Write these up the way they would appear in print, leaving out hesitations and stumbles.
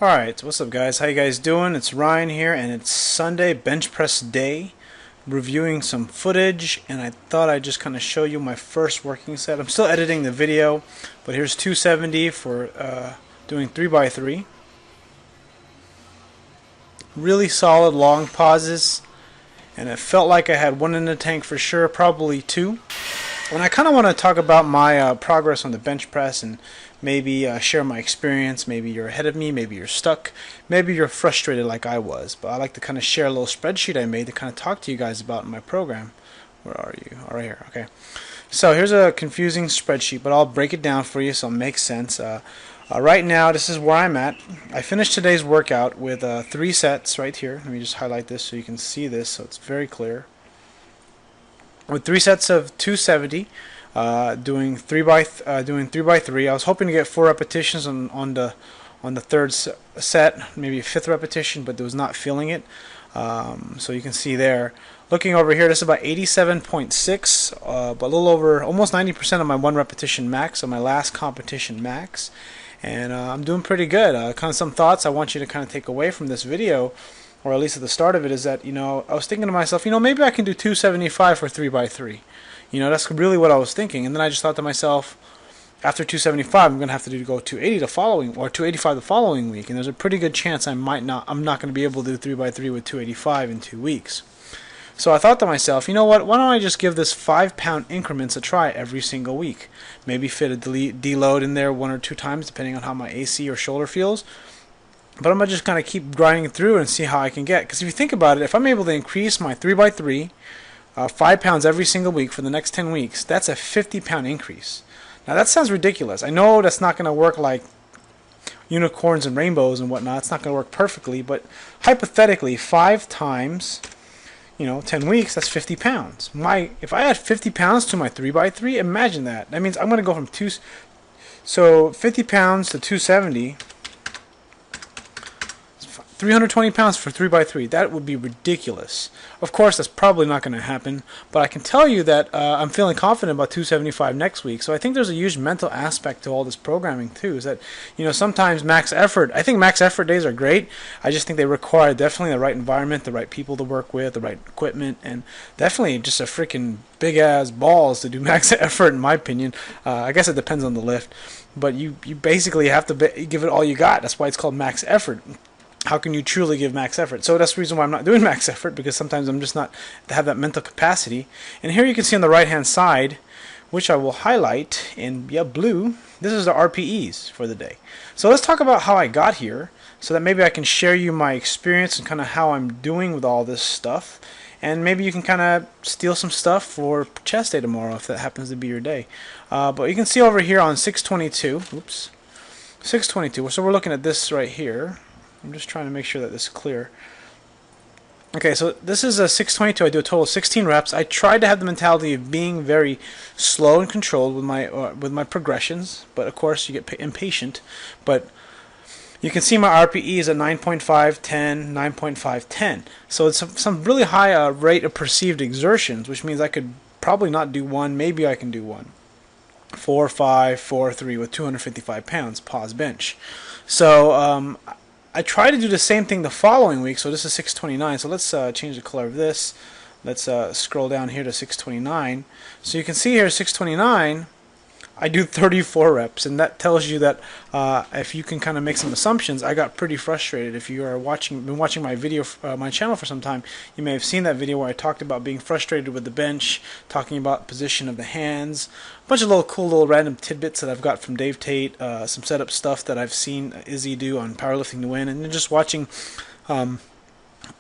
Alright, what's up guys? How you guys doing? It's Ryan here and it's Sunday, bench press day. Reviewing some footage, and I thought I'd just kind of show you my first working set. I'm still editing the video, but here's 270 for doing 3x3. Really solid long pauses, and it felt like I had one in the tank for sure, probably two. And I kind of want to talk about my progress on the bench press and maybe share my experience. Maybe you're ahead of me, maybe you're stuck, maybe you're frustrated like I was. But I like to kind of share a little spreadsheet I made to kind of talk to you guys about in my program. Where are you? Oh, right here. Okay. So here's a confusing spreadsheet, but I'll break it down for you so it makes sense. Right now, this is where I'm at. I finished today's workout with 3 sets right here. Let me just highlight this so you can see this so it's very clear. With 3 sets of 270, doing 3x3. I was hoping to get 4 repetitions on the third set, maybe a 5th repetition, but was not feeling it. So you can see there. Looking over here, this is about 87.6, but a little over, almost 90% of my 1 repetition max, so my last competition max. And I'm doing pretty good. Kind of some thoughts I want you to kind of take away from this video, or at least at the start of it, is that, I was thinking to myself, maybe I can do 275 for 3x3. That's really what I was thinking. And then I just thought to myself, after 275, I'm going to have to go 280 the following, or 285 the following week. And there's a pretty good chance I'm not going to be able to do 3x3 with 285 in 2 weeks. So I thought to myself, you know what, why don't I just give this 5-pound increments a try every single week? Maybe fit a deload in there 1 or 2 times, depending on how my AC or shoulder feels. But I'm going to just kind of keep grinding through and see how I can get. Because if you think about it, if I'm able to increase my 3x3, 5 pounds every single week for the next 10 weeks, that's a 50-pound increase. Now that sounds ridiculous. I know that's not going to work like unicorns and rainbows and whatnot. It's not going to work perfectly, but hypothetically, 5 times 10 weeks, that's 50 pounds. If I add 50 pounds to my 3x3, imagine that. That means I'm going to go from 50 pounds to 270. 320 pounds for 3x3. That would be ridiculous. Of course, that's probably not going to happen, but I can tell you that I'm feeling confident about 275 next week. So I think there's a huge mental aspect to all this programming too, is that sometimes max effort, I think max effort days are great. I just think they require definitely the right environment, the right people to work with, the right equipment, and definitely just a freaking big ass balls to do max effort, in my opinion. I guess it depends on the lift, but you basically have to give it all you got. That's why it's called max effort. How can you truly give max effort? So that's the reason why I'm not doing max effort, because sometimes I'm just not to have that mental capacity. And here you can see on the right hand side, which I will highlight in blue, this is the RPEs for the day. So let's talk about how I got here, so that maybe I can share you my experience and kind of how I'm doing with all this stuff. And maybe you can kind of steal some stuff for chest day tomorrow if that happens to be your day. But you can see over here on 622, oops, 622, so we're looking at this right here. I'm just trying to make sure that this is clear. Okay, so this is a 622. I do a total of 16 reps. I tried to have the mentality of being very slow and controlled with my progressions, but of course you get impatient. But you can see my RPE is at 9.5, 10, 9.5, 10. So it's some really high rate of perceived exertions, which means I could probably not do one. Maybe I can do one. 4, 5, 4, 3 with 255 pounds, pause bench. So I try to do the same thing the following week. So this is 629. So let's change the color of this. Let's scroll down here to 629. So you can see here 629, I do 34 reps, and that tells you that if you can kind of make some assumptions, I got pretty frustrated. If you are been watching my video, my channel for some time, you may have seen that video where I talked about being frustrated with the bench, talking about position of the hands, a bunch of cool random tidbits that I've got from Dave Tate, some setup stuff that I've seen Izzy do on Powerlifting to Win, and then just watching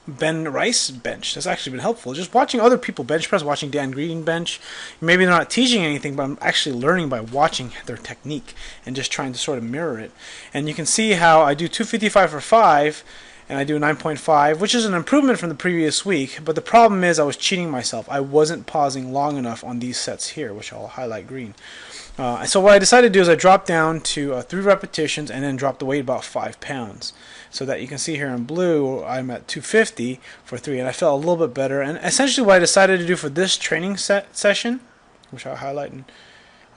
Ben Rice bench. That's actually been helpful. Just watching other people bench press, watching Dan Green bench. Maybe they're not teaching anything, but I'm actually learning by watching their technique and just trying to sort of mirror it. And you can see how I do 255 for 5, and I do 9.5, which is an improvement from the previous week. But the problem is I was cheating myself. I wasn't pausing long enough on these sets here, which I'll highlight green. So what I decided to do is I dropped down to 3 repetitions and then dropped the weight about 5 pounds. So that you can see here in blue, I'm at 250 for 3, and I felt a little bit better. And essentially what I decided to do for this training session, which I'll highlight,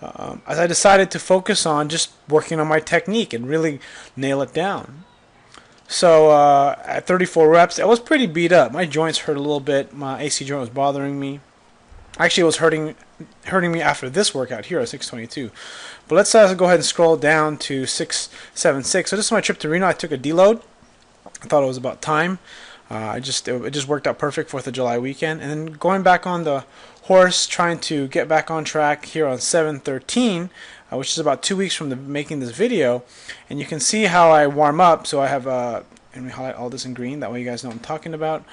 as I decided to focus on just working on my technique and really nail it down. So at 34 reps, I was pretty beat up. My joints hurt a little bit. My AC joint was bothering me. Actually, it was hurting me after this workout here at 622. But let's go ahead and scroll down to 676. So this is my trip to Reno. I took a deload. I thought it was about time. It just worked out perfect 4th of July weekend. And then going back on the horse, trying to get back on track here on 713, which is about 2 weeks from making this video. And you can see how I warm up. So I have, let me highlight all this in green. That way you guys know what I'm talking about.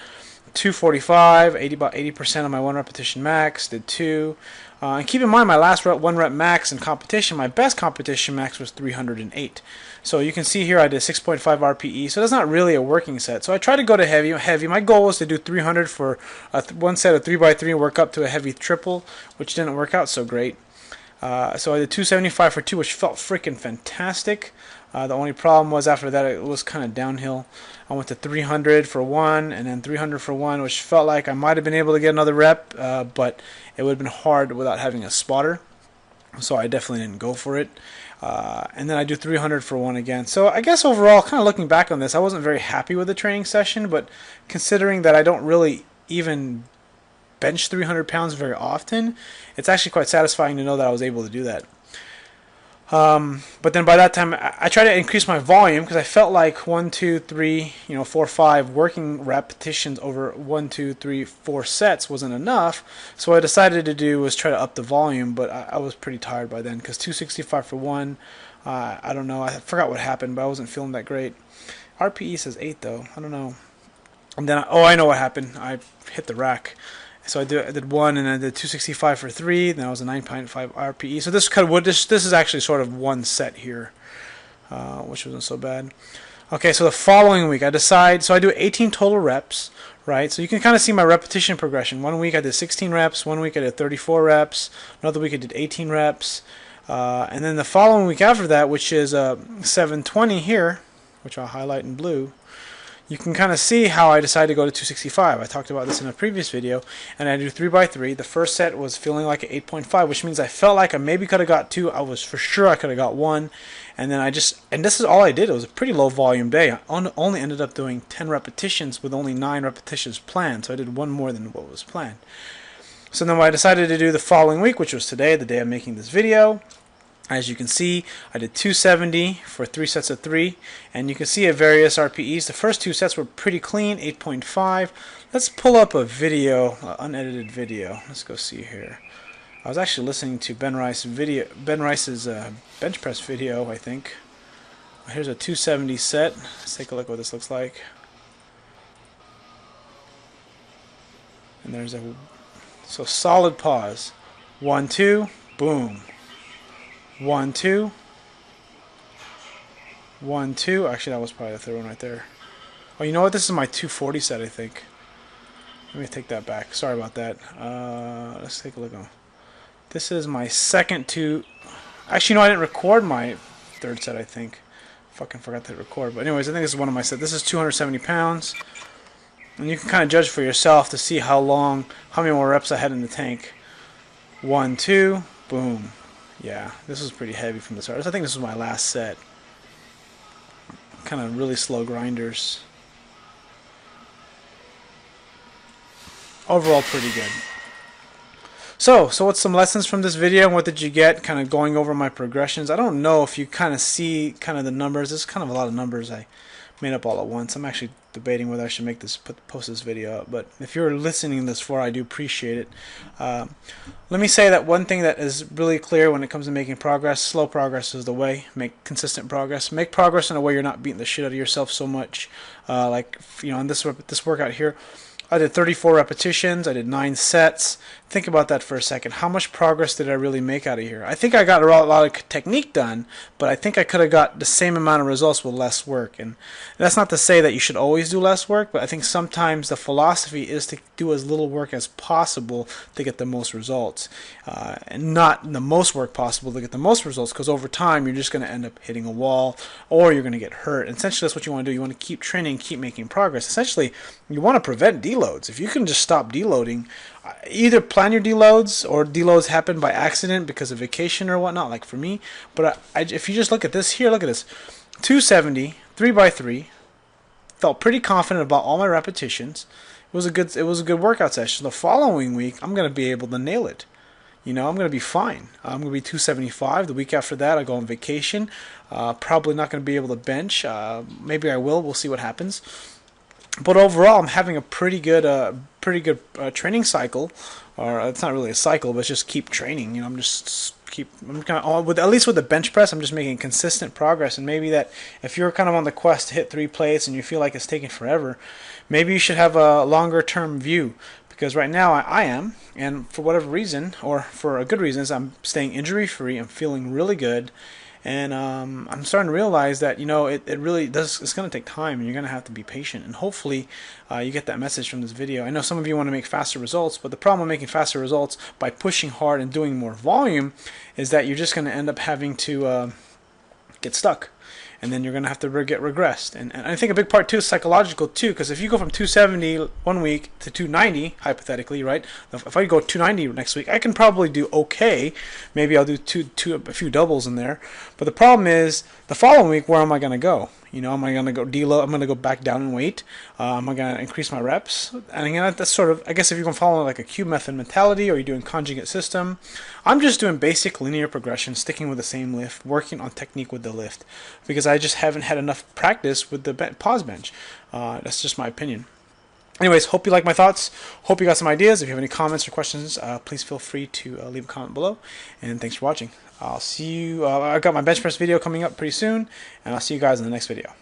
245, about 80% of my 1 repetition max, did 2. And keep in mind, my last 1 rep max in competition, my best competition max was 308. So you can see here I did 6.5 RPE, so that's not really a working set. So I tried to go to heavy. My goal was to do 300 for one set of 3x3 and work up to a heavy triple, which didn't work out so great. So I did 275 for 2, which felt freaking fantastic. The only problem was after that it was kind of downhill. I went to 300 for 1 and then 300 for 1, which felt like I might have been able to get another rep, but it would have been hard without having a spotter. So I definitely didn't go for it. And then I do 300 for 1 again. So I guess overall, kind of looking back on this, I wasn't very happy with the training session, but considering that I don't really even bench 300 pounds very often, it's actually quite satisfying to know that I was able to do that. But then by that time, I tried to increase my volume because I felt like 1, 2, 3, 4, 5 working repetitions over 1, 2, 3, 4 sets wasn't enough. So what I decided to do was try to up the volume, but I was pretty tired by then because 265 for 1, I don't know, I forgot what happened, but I wasn't feeling that great. RPE says 8 though, I don't know. And then, I know what happened, I hit the rack. So I did 1 and I did 265 for 3. Then I was a 9.5 RPE. So this is actually sort of one set here, which wasn't so bad. Okay, so the following week so I do 18 total reps, right? So you can kind of see my repetition progression. 1 week I did 16 reps. 1 week I did 34 reps. Another week I did 18 reps. And then the following week after that, which is 720 here, which I'll highlight in blue, you can kind of see how I decided to go to 265. I talked about this in a previous video, and I do 3x3. The first set was feeling like an 8.5, which means I felt like I maybe could have got 2. I was for sure I could have got 1, and then and this is all I did. It was a pretty low volume day. I only ended up doing 10 repetitions with only 9 repetitions planned, so I did 1 more than what was planned. So then what I decided to do the following week, which was today, the day I'm making this video, as you can see, I did 270 for 3 sets of 3, and you can see at various RPEs. The first 2 sets were pretty clean, 8.5. Let's pull up a video, unedited video. Let's go see here. I was actually listening to Ben Rice's bench press video, I think. Here's a 270 set. Let's take a look at what this looks like. And there's so solid pause. 1, 2, boom. 1, 2, 1, 2. Actually, that was probably the third one right there. Oh, you know what? This is my 240 set, I think. Let me take that back. Sorry about that. Let's take a look. This is my second Actually, no, I didn't record my third set, I think. Fucking forgot to record. But anyways, I think this is one of my sets. This is 270 pounds. And you can kind of judge for yourself to see how many more reps I had in the tank. 1, 2, boom. Yeah, this was pretty heavy from the start. I think this was my last set. Kind of really slow grinders. Overall, pretty good. So what's some lessons from this video? What did you get? Kind of going over my progressions. I don't know if you kind of see kind of the numbers. There's kind of a lot of numbers I made up all at once. I'm actually debating whether I should post this video up, but if you're listening this far, I do appreciate it. Let me say that one thing that is really clear when it comes to making progress: slow progress is the way. Make consistent progress. Make progress in a way you're not beating the shit out of yourself so much. Like in this workout here, I did 34 repetitions. I did 9 sets. Think about that for a second. How much progress did I really make out of here? I think I got a lot of technique done, but I think I could have got the same amount of results with less work. And that's not to say that you should always do less work, but I think sometimes the philosophy is to do as little work as possible to get the most results, and not the most work possible to get the most results, because over time you're just going to end up hitting a wall or you're going to get hurt. And essentially that's what you want to do. You want to keep training, keep making progress. Essentially, you want to prevent deloads. If you can just stop deloading, either plan your deloads or deloads happen by accident because of vacation or whatnot, like for me. But if you just look at this here, look at this: 270, 3x3, felt pretty confident about all my repetitions. It was a good workout session. The following week, I'm going to be able to nail it. I'm going to be fine. I'm going to be 275. The week after that, I go on vacation. Probably not going to be able to bench. Maybe I will. We'll see what happens. But overall, I'm having a pretty good training cycle. Or it's not really a cycle, but it's just keep training. I'm kind of with, at least with the bench press, I'm just making consistent progress. And maybe that if you're kind of on the quest to hit 3 plates and you feel like it's taking forever, maybe you should have a longer term view. Because right now I am, and for whatever reason, or for a good reasons, I'm staying injury free. I'm feeling really good, and I'm starting to realize that it really does. It's going to take time, and you're going to have to be patient. And hopefully, you get that message from this video. I know some of you want to make faster results, but the problem with making faster results by pushing hard and doing more volume is that you're just going to end up having to get stuck. And then you're going to have to get regressed. And I think a big part, too, is psychological, too, because if you go from 270 one week to 290, hypothetically, right? If I go 290 next week, I can probably do okay. Maybe I'll do a few doubles in there. But the problem is, the following week, where am I going to go? Am I going to go deload? I'm going to go back down in weight. Am I going to increase my reps? And again, that's sort of, I guess if you're going to follow like a cube method mentality or you're doing conjugate system, I'm just doing basic linear progression, sticking with the same lift, working on technique with the lift, because I just haven't had enough practice with the pause bench. That's just my opinion. Anyways, hope you like my thoughts. Hope you got some ideas. If you have any comments or questions, please feel free to leave a comment below. And thanks for watching. I'll see you. I've got my bench press video coming up pretty soon, and I'll see you guys in the next video.